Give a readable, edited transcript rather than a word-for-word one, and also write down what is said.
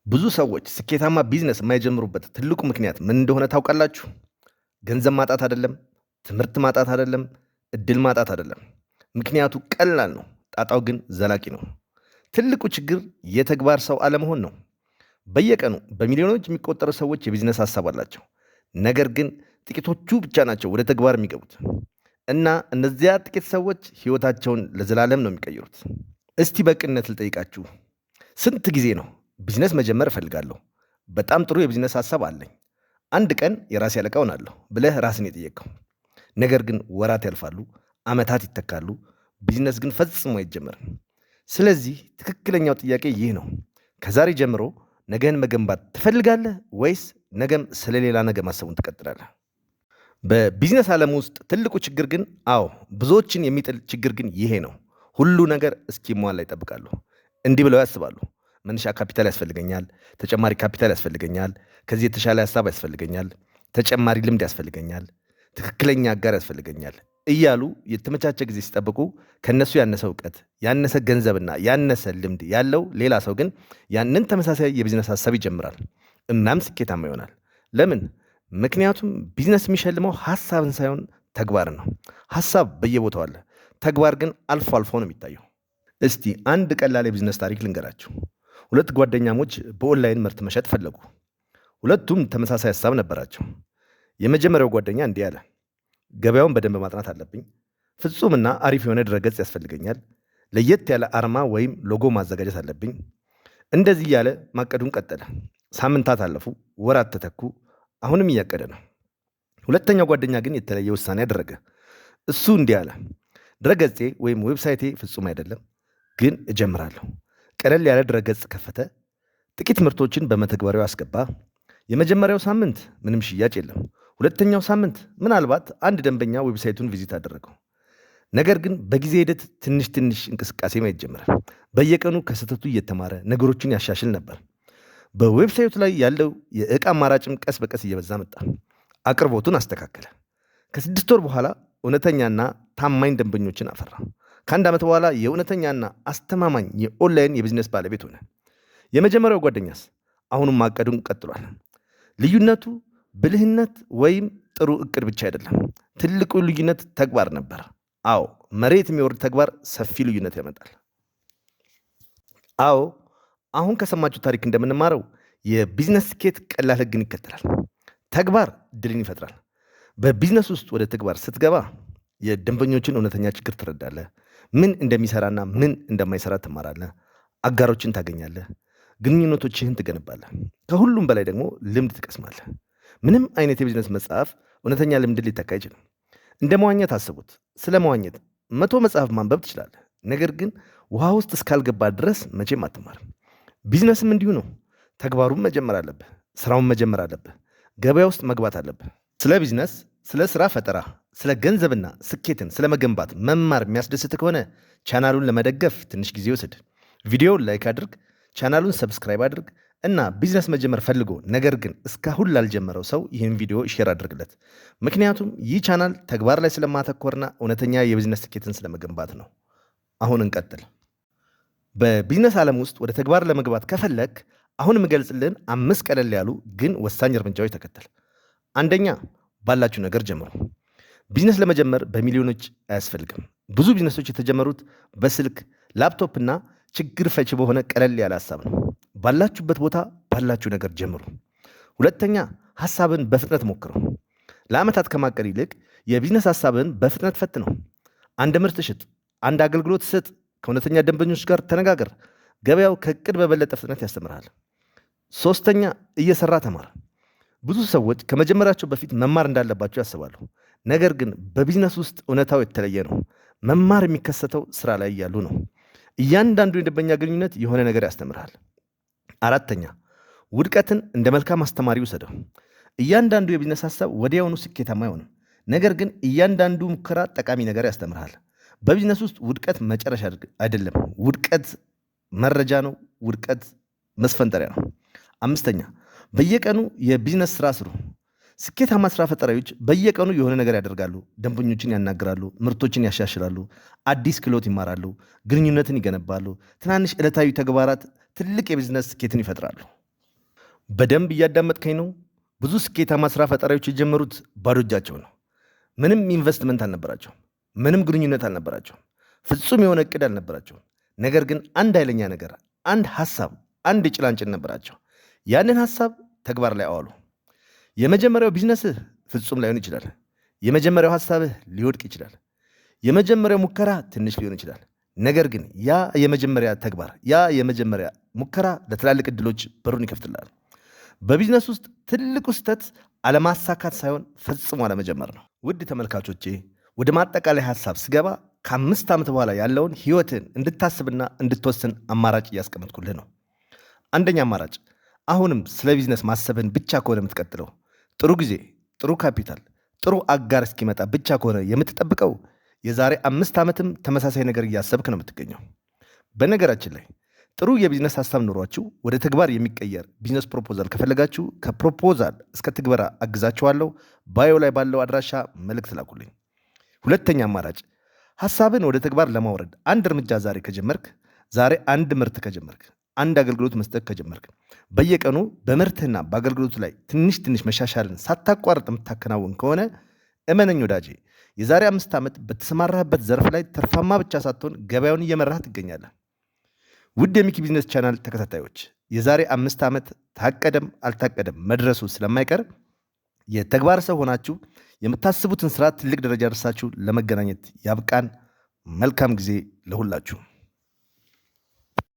ብዙ ሰዎች ስኬታማ ቢዝነስ የማይጀምሩበት ትልቁ ምክንያት ምን እንደሆነ ታውቃላችሁ? ገንዘብ ማጣት አይደለም፣ ትምህርት ማጣት አይደለም፣ እድል ማጣት አይደለም። ምክንያቱ ቀላል ነው፣ ጣጣው ግን ዘላቂ ነው። ትልቁ ችግር የተግባር ሰው አለመሆን ነው። በየቀኑ በሚሊዮኖች የሚቆጠሩ ሰዎች የቢዝነስ ሀሳብ አላቸው። ነገር ግን ጥቂቶቹ ብቻ ናቸው ወደ ተግባር የሚገቡት እና እነዚያ ጥቂት ሰዎች ህይወታቸውን ለዘላለም ነው የሚቀይሩት። እስቲ በቅነት ልጠይቃችሁ፣ ስንት ጊዜ ነው ቢዝነስ መጀመር እፈልጋለሁ፣ በጣም ጥሩ የቢዝነስ ሀሳብ አለኝ፣ አንድ ቀን የራሴ አለቃ እሆናለሁ ብለህ ራስን የጠየቀው? ነገር ግን ወራት ያልፋሉ፣ ዓመታት ይተካሉ፣ ቢዝነስ ግን ፈጽሞ አይጀመርም። ስለዚህ ትክክለኛው ጥያቄ ይህ ነው። ከዛሬ ጀምሮ ነገን መገንባት ትፈልጋለህ ወይስ ነገም ስለሌላ ነገ ማሰቡን ትቀጥላለህ? በቢዝነስ ዓለም ውስጥ ትልቁ ችግር ግን ብዙዎችን የሚጥል ችግር ግን ይሄ ነው። ሁሉ ነገር እስኪሟላ ይጠብቃሉ። እንዲህ ብለው ያስባሉ፣ መነሻ ካፒታል ያስፈልገኛል፣ ተጨማሪ ካፒታል ያስፈልገኛል፣ ከዚህ የተሻለ ሀሳብ ያስፈልገኛል፣ ተጨማሪ ልምድ ያስፈልገኛል፣ ትክክለኛ አጋር ያስፈልገኛል እያሉ የተመቻቸ ጊዜ ሲጠብቁ ከነሱ ያነሰ እውቀት፣ ያነሰ ገንዘብና ያነሰ ልምድ ያለው ሌላ ሰው ግን ያንን ተመሳሳይ የቢዝነስ ሀሳብ ይጀምራል። እናም ስኬታማ ይሆናል። ለምን? ምክንያቱም ቢዝነስ የሚሸልመው ሀሳብን ሳይሆን ተግባርን ነው። ሀሳብ በየቦታው አለ፣ ተግባር ግን አልፎ አልፎ ነው የሚታየው። እስቲ አንድ ቀላል የቢዝነስ ታሪክ ልንገራችሁ። ሁለት ጓደኛሞች በኦንላይን ምርት መሸጥ ፈለጉ። ሁለቱም ተመሳሳይ ሀሳብ ነበራቸው። የመጀመሪያው ጓደኛ እንዲህ አለ፣ ገበያውን በደንብ ማጥናት አለብኝ፣ ፍጹምና አሪፍ የሆነ ድረገጽ ያስፈልገኛል፣ ለየት ያለ አርማ ወይም ሎጎ ማዘጋጀት አለብኝ። እንደዚህ እያለ ማቀዱን ቀጠለ። ሳምንታት አለፉ፣ ወራት ተተኩ። አሁንም እያቀደ ነው። ሁለተኛው ጓደኛ ግን የተለየ ውሳኔ አደረገ። እሱ እንዲህ አለ፣ ድረገጼ ወይም ዌብሳይቴ ፍጹም አይደለም፣ ግን እጀምራለሁ። ቀለል ያለ ድረገጽ ከፈተ። ጥቂት ምርቶችን በመተግበሪያው አስገባ። የመጀመሪያው ሳምንት ምንም ሽያጭ የለም። ሁለተኛው ሳምንት ምናልባት አንድ ደንበኛ ዌብሳይቱን ቪዚት አደረገው። ነገር ግን በጊዜ ሂደት ትንሽ ትንሽ እንቅስቃሴ ማየት ጀመረ። በየቀኑ ከስህተቱ እየተማረ ነገሮችን ያሻሽል ነበር። በዌብሳይቱ ላይ ያለው የዕቃ አማራጭም ቀስ በቀስ እየበዛ መጣ። አቅርቦቱን አስተካከለ። ከ6 ወር በኋላ እውነተኛና ታማኝ ደንበኞችን አፈራ። ከአንድ ዓመት በኋላ የእውነተኛና አስተማማኝ የኦንላይን የቢዝነስ ባለቤት ሆነ። የመጀመሪያው ጓደኛስ አሁንም ማቀዱን ቀጥሏል። ልዩነቱ ብልህነት ወይም ጥሩ እቅድ ብቻ አይደለም። ትልቁ ልዩነት ተግባር ነበር። መሬት የሚወርድ ተግባር ሰፊ ልዩነት ያመጣል። አሁን ከሰማችሁ ታሪክ እንደምንማረው የቢዝነስ ስኬት ቀላል ህግን ይከተላል። ተግባር ድልን ይፈጥራል። በቢዝነስ ውስጥ ወደ ተግባር ስትገባ የደንበኞችን እውነተኛ ችግር ትረዳለህ። ምን እንደሚሰራና ምን እንደማይሰራ ትማራለህ። አጋሮችን ታገኛለህ። ግንኙነቶችህን ትገነባለህ። ከሁሉም በላይ ደግሞ ልምድ ትቀስማለህ። ምንም አይነት የቢዝነስ መጽሐፍ እውነተኛ ልምድ ሊተካ አይችልም። እንደ መዋኘት አስቡት። ስለ መዋኘት 100 መጽሐፍ ማንበብ ትችላለህ። ነገር ግን ውሃ ውስጥ እስካልገባ ድረስ መቼም አትማርም። ቢዝነስም እንዲሁ ነው። ተግባሩን መጀመር አለብህ። ስራውን መጀመር አለብህ። ገበያ ውስጥ መግባት አለብህ። ስለ ቢዝነስ፣ ስለ ስራ ፈጠራ፣ ስለ ገንዘብና ስኬትን ስለ መገንባት መማር የሚያስደስት ከሆነ ቻናሉን ለመደገፍ ትንሽ ጊዜ ወስድ። ቪዲዮውን ላይክ አድርግ፣ ቻናሉን ሰብስክራይብ አድርግ እና ቢዝነስ መጀመር ፈልጎ ነገር ግን እስካሁን ላልጀመረው ሰው ይህን ቪዲዮ ሼር አድርግለት። ምክንያቱም ይህ ቻናል ተግባር ላይ ስለማተኮርና እውነተኛ የቢዝነስ ስኬትን ስለመገንባት ነው። አሁን እንቀጥል። በቢዝነስ ዓለም ውስጥ ወደ ተግባር ለመግባት ከፈለግ አሁን የምገልጽልን 5 ቀለል ያሉ ግን ወሳኝ እርምጃዎች ተከተል። አንደኛ፣ ባላችሁ ነገር ጀምሩ። ቢዝነስ ለመጀመር በሚሊዮኖች አያስፈልግም። ብዙ ቢዝነሶች የተጀመሩት በስልክ ላፕቶፕ እና ችግር ፈቺ በሆነ ቀለል ያለ ሀሳብ ነው። ባላችሁበት ቦታ ባላችሁ ነገር ጀምሩ። ሁለተኛ፣ ሀሳብን በፍጥነት ሞክረው። ለዓመታት ከማቀድ ይልቅ የቢዝነስ ሀሳብን በፍጥነት ፈትነው። አንድ ምርት ሽጥ፣ አንድ አገልግሎት ስጥ፣ ከእውነተኛ ደንበኞች ጋር ተነጋገር። ገበያው ከእቅድ በበለጠ ፍጥነት ያስተምራል። ሶስተኛ፣ እየሰራ ተማር። ብዙ ሰዎች ከመጀመራቸው በፊት መማር እንዳለባቸው ያስባሉ። ነገር ግን በቢዝነስ ውስጥ እውነታው የተለየ ነው። መማር የሚከሰተው ስራ ላይ እያሉ ነው። እያንዳንዱ የደንበኛ ግንኙነት የሆነ ነገር ያስተምርሃል። አራተኛ፣ ውድቀትን እንደ መልካም አስተማሪ ውሰደው። እያንዳንዱ የቢዝነስ ሀሳብ ወዲያውኑ ስኬታማ አይሆንም። ነገር ግን እያንዳንዱ ሙከራ ጠቃሚ ነገር ያስተምርሃል። በቢዝነስ ውስጥ ውድቀት መጨረሻ አይደለም። ውድቀት መረጃ ነው። ውድቀት መስፈንጠሪያ ነው። አምስተኛ፣ በየቀኑ የቢዝነስ ስራ ስሩ። ስኬታማ ስራ ፈጣሪዎች በየቀኑ የሆነ ነገር ያደርጋሉ። ደንበኞችን ያናግራሉ፣ ምርቶችን ያሻሽላሉ፣ አዲስ ክህሎት ይማራሉ፣ ግንኙነትን ይገነባሉ። ትናንሽ ዕለታዊ ተግባራት ትልቅ የቢዝነስ ስኬትን ይፈጥራሉ። በደንብ እያዳመጥከኝ ነው? ብዙ ስኬታማ ስራ ፈጣሪዎች የጀመሩት ባዶ እጃቸው ነው። ምንም ኢንቨስትመንት አልነበራቸውም። ምንም ግንኙነት አልነበራቸውም። ፍጹም የሆነ እቅድ አልነበራቸውም። ነገር ግን አንድ ኃይለኛ ነገር፣ አንድ ሐሳብ፣ አንድ ጭላንጭል ነበራቸው። ያንን ሐሳብ ተግባር ላይ አዋሉ። የመጀመሪያው ቢዝነስህ ፍጹም ላይሆን ይችላል። የመጀመሪያው ሐሳብህ ሊወድቅ ይችላል። የመጀመሪያው ሙከራ ትንሽ ሊሆን ይችላል። ነገር ግን ያ የመጀመሪያ ተግባር፣ ያ የመጀመሪያ ሙከራ ለትላልቅ ዕድሎች በሩን ይከፍትልሃል። በቢዝነስ ውስጥ ትልቁ ስህተት አለማሳካት ሳይሆን ፈጽሞ አለመጀመር ነው። ውድ ተመልካቾቼ፣ ወደ ማጠቃላይ ሐሳብ ስገባ ከ5 ዓመት በኋላ ያለውን ሕይወትን እንድታስብና እንድትወስን አማራጭ እያስቀመጥኩልህ ነው። አንደኛ አማራጭ፣ አሁንም ስለ ቢዝነስ ማሰብን ብቻ ከሆነ የምትቀጥለው፣ ጥሩ ጊዜ፣ ጥሩ ካፒታል፣ ጥሩ አጋር እስኪመጣ ብቻ ከሆነ የምትጠብቀው፣ የዛሬ 5 ዓመትም ተመሳሳይ ነገር እያሰብክ ነው የምትገኘው። በነገራችን ላይ ጥሩ የቢዝነስ ሐሳብ ኖሯችሁ ወደ ተግባር የሚቀየር ቢዝነስ ፕሮፖዛል ከፈለጋችሁ ከፕሮፖዛል እስከ ትግበራ አግዛችኋለሁ። ባዮ ላይ ባለው አድራሻ መልእክት ላኩልኝ። ሁለተኛ አማራጭ፣ ሐሳብን ወደ ተግባር ለማውረድ አንድ እርምጃ ዛሬ ከጀመርክ፣ ዛሬ አንድ ምርት ከጀመርክ፣ አንድ አገልግሎት መስጠት ከጀመርክ፣ በየቀኑ በምርትህና በአገልግሎቱ ላይ ትንሽ ትንሽ መሻሻልን ሳታቋርጥ የምታከናውን ከሆነ እመነኝ ወዳጄ፣ የዛሬ 5 ዓመት በተሰማራህበት ዘርፍ ላይ ትርፋማ ብቻ ሳትሆን ገበያውን እየመራህ ትገኛለህ። ውድ የሚኪ ቢዝነስ ቻናል ተከታታዮች፣ የዛሬ 5 ዓመት ታቀደም አልታቀደም መድረሱ ስለማይቀር የተግባር ሰው ሆናችሁ የምታስቡትን ስራ ትልቅ ደረጃ ደርሳችሁ ለመገናኘት ያብቃን። መልካም ጊዜ ለሁላችሁ።